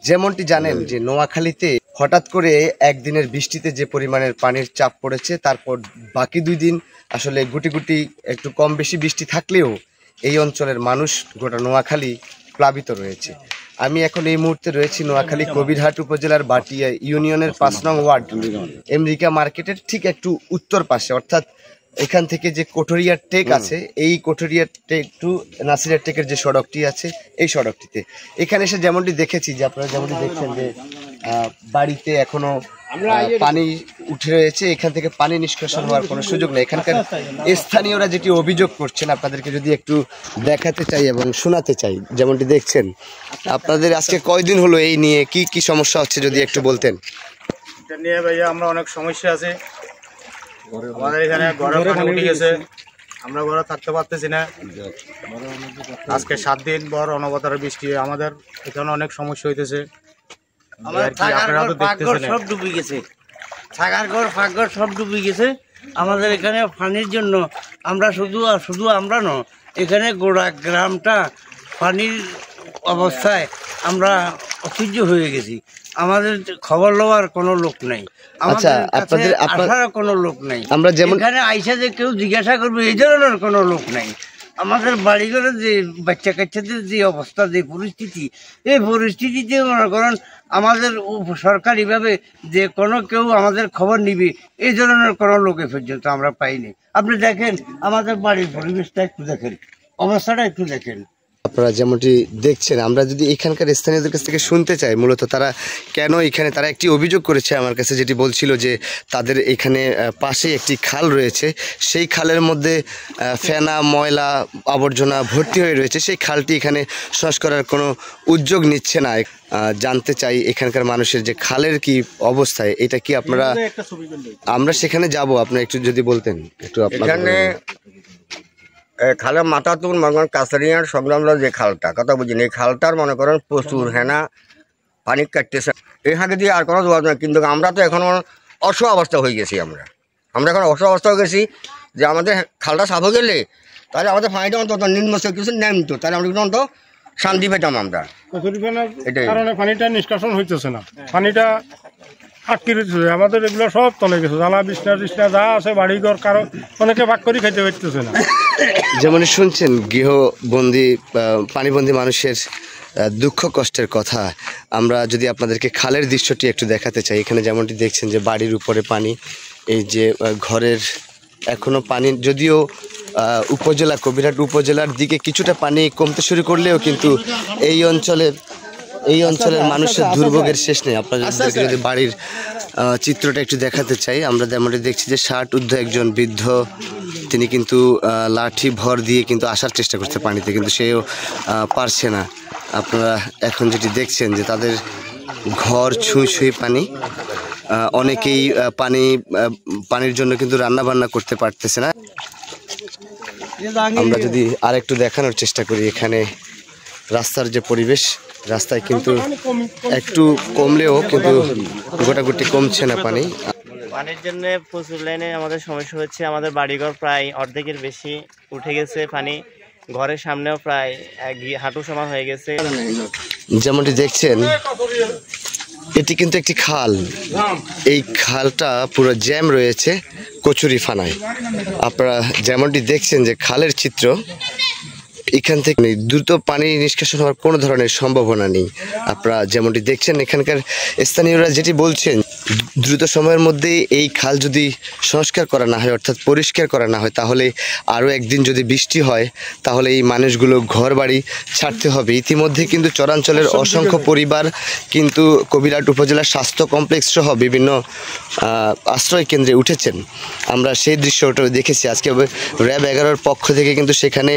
যেমনটি জানেন যে নোয়াখালীতে হঠাৎ করে একদিনের বৃষ্টিতে যে পরিমাণের পানির চাপ পড়েছে, তারপর বাকি 2 দিন আসলে গুটি গুটি একটু কম বেশি বৃষ্টি থাকলেও এই অঞ্চলের মানুষ গোটা নোয়াখালী প্লাবিত রয়েছে। আমি এখন এই মুহূর্তে রয়েছি নোয়াখালী কবিরহাট উপজেলার বাটিয়া ইউনিয়নের 5 নং ওয়ার্ড আমেরিকা মার্কেটের ঠিক একটু উত্তর পাশে, অর্থাৎ এখান থেকে যে কোঠরিয়ার টেক আছে, এই কোঠরিয়ার টেক টু নাসিরের টেকের যে সড়কটি আছে, এই সড়কটিতে এখানে এসে যেমনটি দেখেছি যে আপনারা যেমনটি দেখছেন যে বাড়িতে এখনো পানি উঠে রয়েছে, এখান থেকে পানি নিষ্কাশন হওয়ার কোনো সুযোগ নেই। এখানকার স্থানীয়রা যেটি অভিযোগ করছেন আপনাদেরকে যদি একটু দেখাতে চাই এবং শোনাতে চাই। যেমনটি দেখছেন, আপনাদের আজকে কয়দিন হলো এই নিয়ে কি কি সমস্যা হচ্ছে যদি একটু বলতেন। এটা নিয়ে ভাইয়া আমরা অনেক সমস্যা আছে। আমাদের এখানে ঘরে পানি উঠে গেছে, আমরা ঘরে থাকতে পারতেছি না। আজকে 7 দিন পর অনবরত বৃষ্টি, আমাদের এখানে অনেক সমস্যা হইতেছে। সব ডুবে গেছে, থাকার ঘর ফাঁকঘর সব ডুবে গেছে। আমাদের এখানে পানির জন্য আমরা শুধু আমরা নয়, এখানে গোড়া গ্রামটা পানির অবস্থায় আমরা অসহ্য হয়ে গেছি। আমাদের খবর লওয়ার কোনো লোক নাই, আমাদের আসার কোনো লোক নাই। আমরা যেমন এখানে আইসা যে কেউ জিজ্ঞাসা করবে এই ধরনের কোনো লোক নাই। আমাদের বাড়িঘরের যে বাচ্চা কাচ্চাদের যে অবস্থা, যে পরিস্থিতি, এই পরিস্থিতিতে মনে করেন আমাদের সরকারিভাবে যে কোনো কেউ আমাদের খবর নিবে এই ধরনের কোনো লোক এ পর্যন্ত আমরা পাইনি। আপনি দেখেন আমাদের বাড়ির পরিবেশটা একটু দেখেন, অবস্থাটা একটু দেখেন। আপনারা যেমনটি দেখছেন, আমরা যদি এখানকার স্থানীয়দের কাছ থেকে শুনতে চাই মূলত তারা কেন এখানে, তারা একটি অভিযোগ করেছে আমার কাছে, যেটি বলছিল যে তাদের এখানে পাশে একটি খাল রয়েছে, সেই খালের মধ্যে ফেনা ময়লা আবর্জনা ভর্তি হয়ে রয়েছে, সেই খালটি এখানে সংস্কারের কোনো উদ্যোগ নিচ্ছে না। জানতে চাই এখানকার মানুষের যে খালের কি অবস্থায়, এটা কি আপনারা, আমরা সেখানে যাব, আপনারা একটু যদি বলতেন একটু। এখানে খালের মাথা তুন মনে করেন কাছারিয়ার সংগ্রাম যে খালটা কথা বুঝিনি, এই খালটার মনে করেন প্রচুর হেনা পানি কাটতেছে, এই হাঁকে দিয়ে আর কোনো জবাব নেই। কিন্তু আমরা তো এখন অসহ অবস্থা হয়ে গেছি, আমরা এখন অসহ অবস্থা হয়ে গেছি যে আমাদের খালটা সাফ হয়ে গেলে তাহলে আমাদের পানিটা অন্তত নিম্নস্ত কিছু নামতো, তাহলে আমরা কিন্তু অন্তত শান্তি পেতাম। আমরা এটাই কারণে পানিটা নিষ্কাশন হইতেছে না, পানিটা আটকে রয়েছে। আমাদের এগুলো সব তলে গেছে, জানা বিছনা যা আছে বাড়িঘর কারো অনেকে ভাগ করে খাইতে পারতেছে না। যেমন শুনছেন গৃহবন্দী পানিবন্দী মানুষের দুঃখ কষ্টের কথা। আমরা যদি আপনাদেরকে খালের দৃশ্যটি একটু দেখাতে চাই, এখানে যেমনটি দেখছেন যে বাড়ির উপরে পানি, এই যে ঘরের এখনো পানি, যদিও উপজেলা কবিরহাট উপজেলার দিকে কিছুটা পানি কমতে শুরু করলেও কিন্তু এই অঞ্চলের মানুষের দুর্ভোগের শেষ নেই। আপনাদেরকে যদি বাড়ির চিত্রটা একটু দেখাতে চাই, আমরা যেমনটি দেখছি যে 60 ঊর্ধ্ব একজন বৃদ্ধ, তিনি কিন্তু লাঠি ভর দিয়ে কিন্তু আসার চেষ্টা করছে পানিতে, কিন্তু সেও পারছে না। আপনারা এখন যেটি দেখছেন যে তাদের ঘর ছুঁই পানি, অনেকেই পানির জন্য কিন্তু রান্না বান্না করতে পারতেছে না। আমরা যদি আর একটু দেখানোর চেষ্টা করি, এখানে রাস্তার যে পরিবেশ, রাস্তায় কিন্তু একটু কমলেও কিন্তু গোটাগুটি কমছে না পানি। পানির জন্য প্রচুর লাইনে আমাদের সমস্যা হচ্ছে। আমাদের বাড়িঘর প্রায় অর্ধেকের বেশি উঠে গেছে পানি, ঘরের সামনেও প্রায় হাঁটু সমান হয়ে গেছে। যেমনটি দেখছেন এটি কিন্তু একটি খাল, এই খালটা পুরো জ্যাম রয়েছে কচুরিপানায়। আপনারা যেমনটি দেখছেন যে খালের চিত্র, এখান থেকে দ্রুত পানি নিষ্কাশন হওয়ার কোনো ধরনের সম্ভাবনা নেই। আপনারা যেমনটি দেখছেন এখানকার স্থানীয়রা যেটি বলছেন, দ্রুত সময়ের মধ্যে এই খাল যদি সংস্কার করা না হয়, অর্থাৎ পরিষ্কার করা না হয়, তাহলে আরও একদিন যদি বৃষ্টি হয় তাহলে এই মানুষগুলো ঘর বাড়ি ছাড়তে হবে। ইতিমধ্যে কিন্তু চরাঞ্চলের অসংখ্য পরিবার কিন্তু কবিরহাট উপজেলার স্বাস্থ্য কমপ্লেক্স সহ বিভিন্ন আশ্রয় কেন্দ্রে উঠেছেন। আমরা সেই দৃশ্যটা দেখেছি। আজকে র্যাব 11-র পক্ষ থেকে কিন্তু সেখানে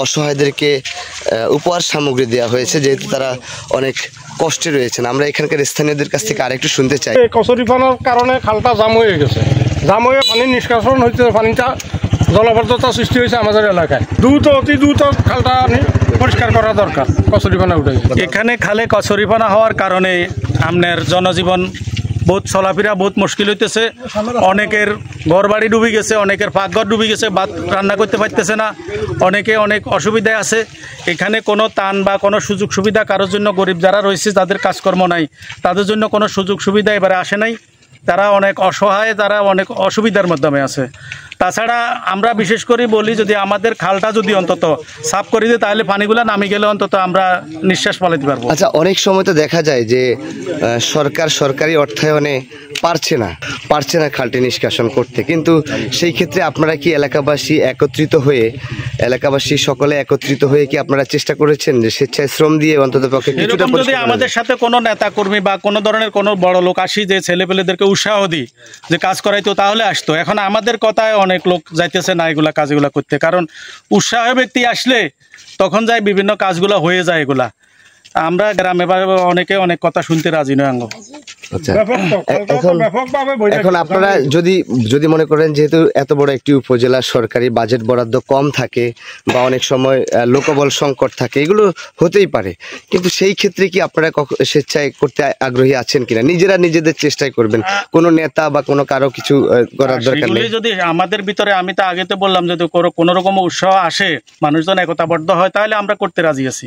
অসহায়দেরকে উপহার সামগ্রী দেওয়া হয়েছে, যেহেতু তারা অনেক কষ্টে রয়েছেন। আমরা এখানকার স্থানীয়দের কাছ থেকে আরেকটু শুনতে চাই। কচুরিপানার কারণে খালটা জাম হয়ে গেছে, জাম হয়ে পানি নিষ্কাশন হচ্ছে, পানিটা জলাবদ্ধতা সৃষ্টি হয়েছে আমাদের এলাকায়। অতি দ্রুত খালটা পরিষ্কার করা দরকার, কচুরিপানা উঠে। এখানে খালে কচুরিপানা হওয়ার কারণে আপনার জনজীবন বহুত চলাফেরা বহুত মুশকিল হইতেছে। অনেকের ঘর বাড়ি ডুবে গেছে, অনেকের পাকঘর ডুবে গেছে, ভাত রান্না করতে পারতেছে না, অনেকে অনেক অসুবিধায় আছে। এখানে কোনো টান বা কোনো সুযোগ সুবিধা কারোর জন্য, গরিব যারা রয়েছে তাদের কাজকর্ম নাই, তাদের জন্য কোনো সুযোগ সুবিধা এবারে আসে নাই। তারা অনেক অসহায়, তারা অনেক অসুবিধার মাধ্যমে আছে। তাছাড়া আমরা বিশেষ করে বলি, যদি আমাদের খালটা যদি অন্তত সাফ করে দিই তাহলে পানিগুলো নামে গেলে অন্তত আমরা নিঃশ্বাস ফলাতে পারবো। আচ্ছা, অনেক সময় তো দেখা যায় যে সরকার সরকারি অর্থায়নে পারছে না খালটি নিষ্কাশন করতে, কিন্তু সেই ক্ষেত্রে আপনারা কি এলাকাবাসী সকলে একত্রিত হয়ে কি আপনারা চেষ্টা করেছেন যে স্বেচ্ছায় শ্রম দিয়ে অন্তত পক্ষে কিছুটা? যদি আমাদের সাথে কোনো নেতা কর্মী বা কোনো ধরনের কোনো বড় লোক আসি, যে ছেলেপেলেদেরকে উৎসাহ দিই যে কাজ করাইতো, তাহলে আসতো। এখন আমাদের কথায় অনেক লোক যাইতেছে না এগুলা কাজগুলা করতে, কারণ উৎসাহ ব্যক্তি আসলে তখন যায় বিভিন্ন কাজগুলো হয়ে যায়। এগুলা আমরা গ্রামে অনেকে অনেক কথা শুনতে রাজি নয়। আচ্ছা, এখন আপনারা যদি মনে করেন যেহেতু এত বড় একটি উপজেলা, সরকারি বাজেট বরাদ্দ কম থাকে বা অনেক সময় লোকবল সংকট থাকে, এগুলো হতেই পারে, কিন্তু সেই ক্ষেত্রে কি আপনারা স্বেচ্ছায় করতে আগ্রহী আছেন কিনা? নিজেদের চেষ্টায় করবেন, কোনো নেতা বা কোনো কারো কিছু করার দরকার নেই? যদি আমাদের ভিতরে, আমি তো আগে তো বললাম, যদি কোনো রকম উৎসাহ আসে, মানুষজন একতাবদ্ধ হয়, তাহলে আমরা করতে রাজি আছি।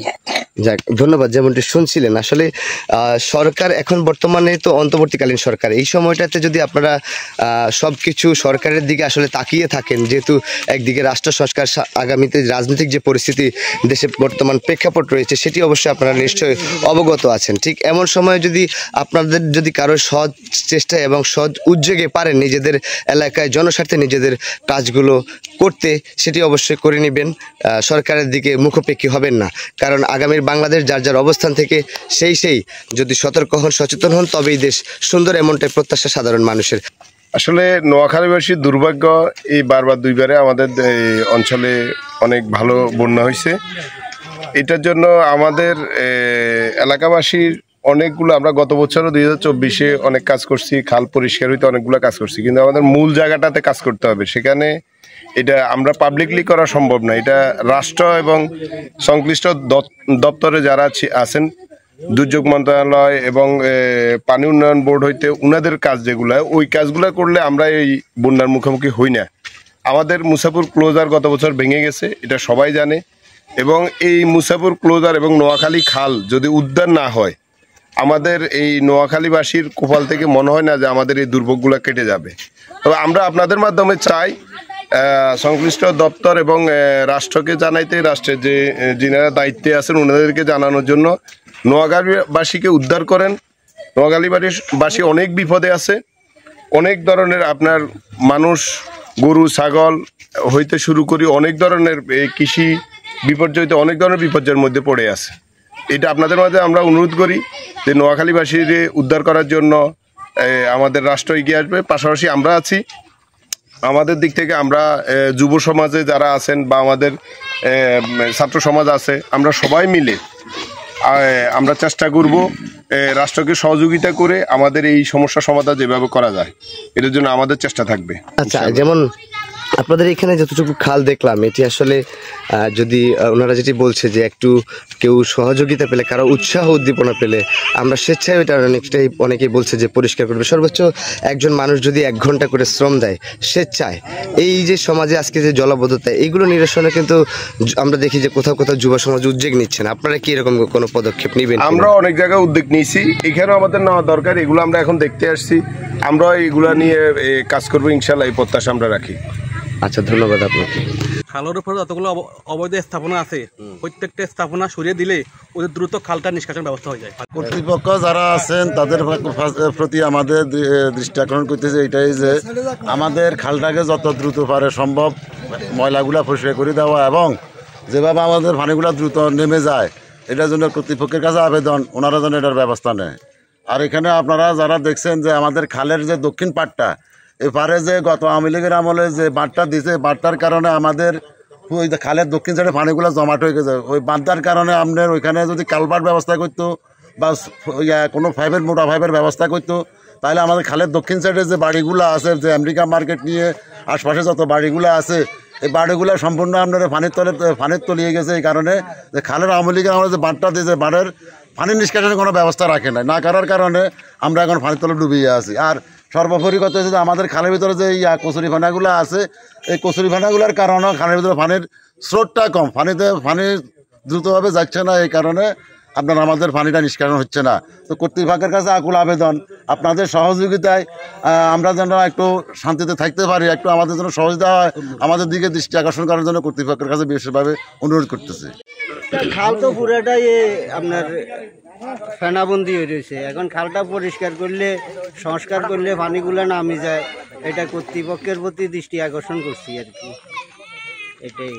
যাক, ধন্যবাদ। যেমনটি শুনছিলেন, আসলে সরকার এখন বর্তমানে তো অন্তর্বর্তীকালীন সরকার, এই সময়টাতে যদি আপনারা সবকিছু সরকারের দিকে আসলে তাকিয়ে থাকেন, যেহেতু একদিকে রাষ্ট্র সংস্কার, আগামীতে রাজনৈতিক যে পরিস্থিতি দেশে বর্তমান প্রেক্ষাপট রয়েছে সেটি অবশ্যই আপনারা নিশ্চয়ই অবগত আছেন। ঠিক এমন সময় আপনাদের যদি কারো সৎ চেষ্টায় এবং সৎ উদ্যোগে পারেন নিজেদের এলাকায় জনস্বার্থে নিজেদের কাজগুলো করতে, সেটি অবশ্যই করে নেবেন, সরকারের দিকে মুখোপেক্ষী হবেন না। কারণ আগামীর বাংলাদেশ যার অবস্থান থেকে সেই যদি সতর্ক হন, সচেতন হন, তবেই দেশ সুন্দর, এমনটাই প্রত্যাশা সাধারণ মানুষের। আসলে নোয়াখালীবাসীর দুর্ভাগ্য, এই দুইবারে আমাদের অঞ্চলে অনেক ভালো বন্যা হয়েছে। এটার জন্য আমাদের এলাকাবাসীর অনেকগুলো, আমরা গত বছরও 2024-এ অনেক কাজ করছি, খাল পরিষ্কার হইতে অনেকগুলো কাজ করছি, কিন্তু আমাদের মূল জায়গাটাতে কাজ করতে হবে। সেখানে এটা আমরা পাবলিকলি করা সম্ভব না। এটা রাষ্ট্র এবং সংশ্লিষ্ট দপ্তরে যারা আছেন, দুর্যোগ মন্ত্রণালয় এবং পানি উন্নয়ন বোর্ড হইতে উনাদের কাজ যেগুলো, ওই কাজগুলো করলে আমরা এই বন্যার মুখোমুখি হই না। আমাদের মুসাপুর ক্লোজার গত বছর ভেঙে গেছে, এটা সবাই জানে, এবং এই মুসাপুর ক্লোজার এবং নোয়াখালী খাল যদি উদ্ধার না হয়, আমাদের এই নোয়াখালীবাসীর কপাল থেকে মনে হয় না যে আমাদের এই দুর্ভোগগুলো কেটে যাবে। তবে আমরা আপনাদের মাধ্যমে চাই সংশ্লিষ্ট দপ্তর এবং রাষ্ট্রকে জানাইতে, রাষ্ট্রের যিনারা দায়িত্বে আছেন ওনাদেরকে জানানোর জন্য, নোয়াখালীবাসীকে উদ্ধার করেন। নোয়াখালীবাসী অনেক বিপদে আছে, অনেক ধরনের আপনার মানুষ, গরু ছাগল হইতে শুরু করি অনেক ধরনের কৃষি বিপর্যয়, অনেক ধরনের বিপর্যয়ের মধ্যে পড়ে আছে। এটা আপনাদের মাঝে আমরা অনুরোধ করি যে নোয়াখালীবাসীর উদ্ধার করার জন্য আমাদের রাষ্ট্র এগিয়ে আসবে। পাশাপাশি আমরা আছি, আমাদের দিক থেকে আমরা যুব সমাজে যারা আছেন বা আমাদের ছাত্র সমাজ আছে, আমরা সবাই মিলে আমরা চেষ্টা করব রাষ্ট্রকে সহযোগিতা করে আমাদের এই সমস্যা সমাধান যেভাবে করা যায়, এটার জন্য আমাদের চেষ্টা থাকবে। আচ্ছা, যেমন আপনাদের এখানে যতটুকু খাল দেখলাম, এটি আসলে যদি ওনারা যেটি বলছে যে একটু কেউ সহযোগিতা পেলে, কারো উৎসাহ উদ্দীপনা পেলে, আমরা স্বেচ্ছায় এটা অনেকেই বলছে যে পরিষ্কার করবে। সর্বোচ্চ একজন মানুষ যদি 1 ঘন্টা করে শ্রম দেয় স্বেচ্ছায়, এই যে সমাজে আজকে যে জলাবদ্ধতা, এইগুলো নিরসনে কিন্তু আমরা দেখি যে কোথাও যুব সমাজ উদ্যোগ নিচ্ছেন। আপনারা কি এরকম কোনো পদক্ষেপ নেবেন? আমরা অনেক জায়গায় উদ্যোগ নিয়েছি, এখানেও আমাদের নেওয়া দরকার। এগুলো আমরা এখন দেখতে আসছি, আমরা এগুলা নিয়ে কাজ করবো ইনশাল্লাহ, এই প্রত্যাশা আমরা রাখি। আচ্ছা, ধন্যবাদ আপনাকে। খালের উপরে যতগুলো অবৈধ স্থাপনা আছে, প্রত্যেকটা স্থাপনা সরিয়ে দিলে ওদের দ্রুত খালটা নিষ্কাশন ব্যবস্থা হয়ে যায়। কর্তৃপক্ষ যারা আছেন তাদের প্রতি আমাদের দৃষ্টি আকর্ষণ করতেছে এটাই যে আমাদের খালটাকে যত দ্রুত পারে সম্ভব ময়লাগুলা পরিষ্কার করে দেওয়া, এবং যেভাবে আমাদের পানিগুলা দ্রুত নেমে যায়, এটার জন্য কর্তৃপক্ষের কাছে আবেদন, ওনারা যেন এটার ব্যবস্থা নেয়। আর এখানে আপনারা যারা দেখছেন যে আমাদের খালের যে দক্ষিণ পাড়টা, এপারে যে গত আওয়ামী লীগের আমলে যে বাঁধটা দিছে, বাঁধটার কারণে আমাদের ওই খালের দক্ষিণ সাইডে পানিগুলো জমাট হয়ে গেছে। ওই বাঁধটার কারণে আপনার ওইখানে যদি কালভার্ট ব্যবস্থা করতো বা কোনো মোটা ফাইভের ব্যবস্থা করতো, তাহলে আমাদের খালের দক্ষিণ সাইডে যে বাড়িগুলো আছে, যে আমেরিকা মার্কেট নিয়ে আশপাশে যত বাড়িগুলো আছে, এই বাড়িগুলো সম্পূর্ণ আপনার পানির তলিয়ে গেছে। এই কারণে যে খালের আওয়ামী লীগের আমরা যে বাঁধটা দিয়েছে, বাঁধের পানি নিষ্কাশনের কোনো ব্যবস্থা রাখে নাই, না করার কারণে আমরা এখন পানির তলে ডুবিয়ে আছি। আর সর্বোপরি কথা হচ্ছে যে আমাদের খালের ভিতরে যে কচুরিপানাগুলো আছে, এই কচুরিপানাগুলোর কারণেও খালের ভিতরে পানির স্রোতটা কম, পানি দ্রুতভাবে যাচ্ছে না, এই কারণে আপনার আমাদের পানিটা নিষ্কাশন হচ্ছে না। তো কর্তৃপক্ষের কাছে আকুল আবেদন, আপনাদের সহযোগিতায় আমরা যেন একটু শান্তিতে থাকতে পারি, একটু আমাদের জন্য সহযোগিতা হয়, আমাদের দিকে দৃষ্টি আকর্ষণ করার জন্য কর্তৃপক্ষের কাছে বিশেষভাবে অনুরোধ করতেছি। খাল তো পুরাটাই আপনার ফেনাবন্দি হয়ে রয়েছে, এখন খালটা পরিষ্কার করলে, সংস্কার করলে পানিগুলো নামে যায়, এটা কর্তৃপক্ষের প্রতি দৃষ্টি আকর্ষণ করছি আর কি, এটাই।